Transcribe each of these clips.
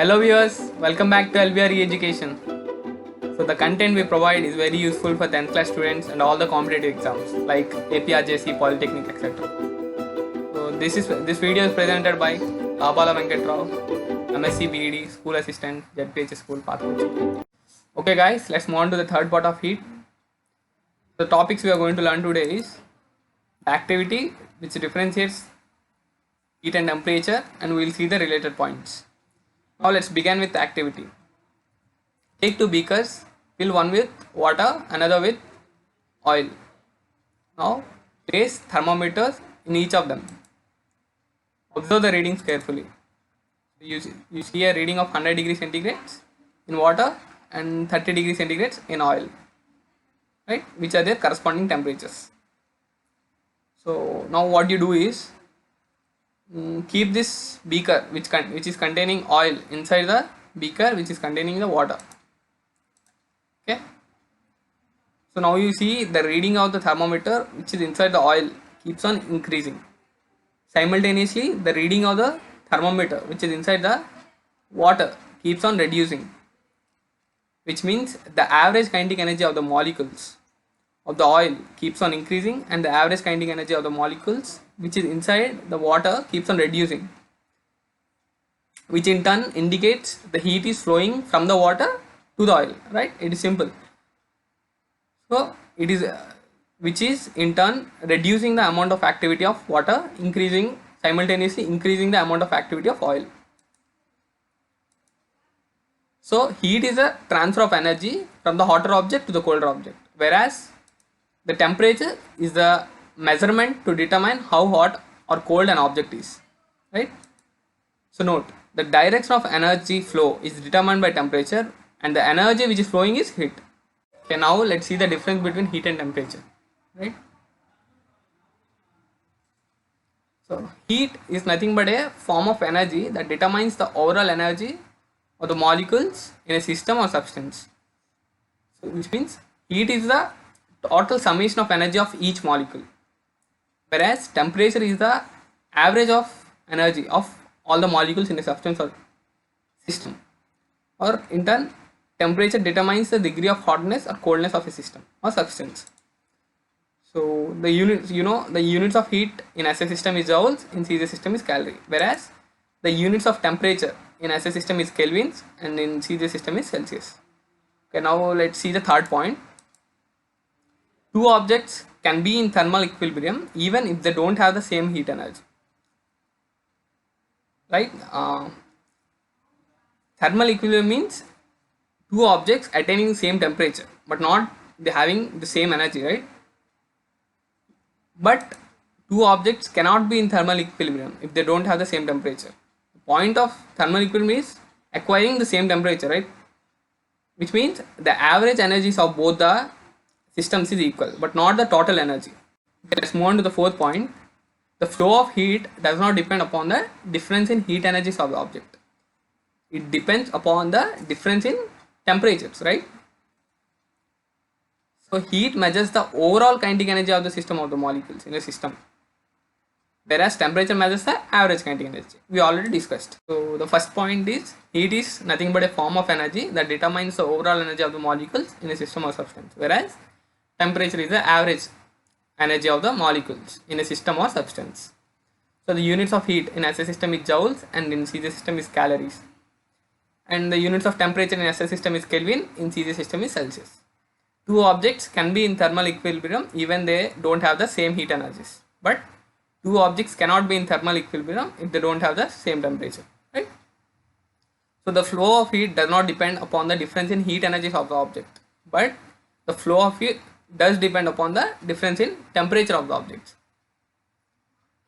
Hello viewers, welcome back to LBR Education. So the content we provide is very useful for 10th class students and all the competitive exams like APRJC, Polytechnic, etc. So this video is presented by Abala Venkat Rao, MSc BEd, School Assistant, ZPH School, Pathology. Okay guys, let's move on to the third part of heat. The topics we are going to learn today is the activity which differentiates heat and temperature, and we will see the related points. Now let's begin with the activity. Take two beakers, fill one with water, another with oil. Now place thermometers in each of them. Observe the readings carefully. You see a reading of 100 degrees centigrade in water and 30 degrees centigrade in oil, right? Which are their corresponding temperatures. So now what you do is keep this beaker which is containing oil inside the beaker which is containing the water. Okay, so now you see the reading of the thermometer which is inside the oil keeps on increasing. Simultaneously the reading of the thermometer which is inside the water keeps on reducing, which means the average kinetic energy of the molecules of the oil keeps on increasing and the average kinetic energy of the molecules which is inside the water keeps on reducing, which in turn indicates the heat is flowing from the water to the oil, right? It is simple. So it is which is in turn reducing the amount of activity of water, simultaneously increasing the amount of activity of oil. So heat is a transfer of energy from the hotter object to the colder object, whereas the temperature is the measurement to determine how hot or cold an object is, right? So note, the direction of energy flow is determined by temperature and the energy which is flowing is heat. Okay, now let's see the difference between heat and temperature, right? So heat is nothing but a form of energy that determines the overall energy of the molecules in a system or substance. So which means heat is the total summation of energy of each molecule, whereas temperature is the average of energy of all the molecules in a substance or system, or in turn temperature determines the degree of hotness or coldness of a system or substance. So the units, the units of heat in SI system is joules, in CJ system is calorie, whereas the units of temperature in SI system is kelvins and in CJ system is Celsius. Okay, now let's see the third point. Two objects can be in thermal equilibrium even if they don't have the same heat energy, right? Thermal equilibrium means two objects attaining the same temperature but not they having the same energy, right? But two objects cannot be in thermal equilibrium if they don't have the same temperature. The point of thermal equilibrium is acquiring the same temperature, right? Which means the average energies of both the systems is equal but not the total energy. Let's move on to the fourth point. The flow of heat does not depend upon the difference in heat energies of the object. It depends upon the difference in temperatures, right? So heat measures the overall kinetic energy of the system of the molecules in a system, whereas temperature measures the average kinetic energy. We already discussed. So the first point is heat is nothing but a form of energy that determines the overall energy of the molecules in a system or substance, whereas temperature is the average energy of the molecules in a system or substance. So the units of heat in SI system is joules and in CJ system is calories, and the units of temperature in SI system is Kelvin, in CJ system is Celsius. Two objects can be in thermal equilibrium even they don't have the same heat energies, but two objects cannot be in thermal equilibrium if they don't have the same temperature, right? So the flow of heat does not depend upon the difference in heat energies of the object, but the flow of heat does depend upon the difference in temperature of the objects.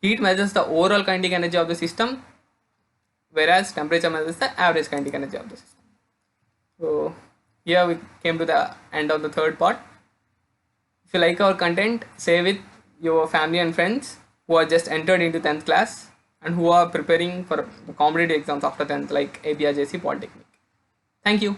Heat measures the overall kinetic energy of the system, whereas temperature measures the average kinetic energy of the system. So here we came to the end of the third part. If you like our content, share with your family and friends who are just entered into 10th class and who are preparing for the competitive exams after 10th like APRJC, Polytechnic. Thank you.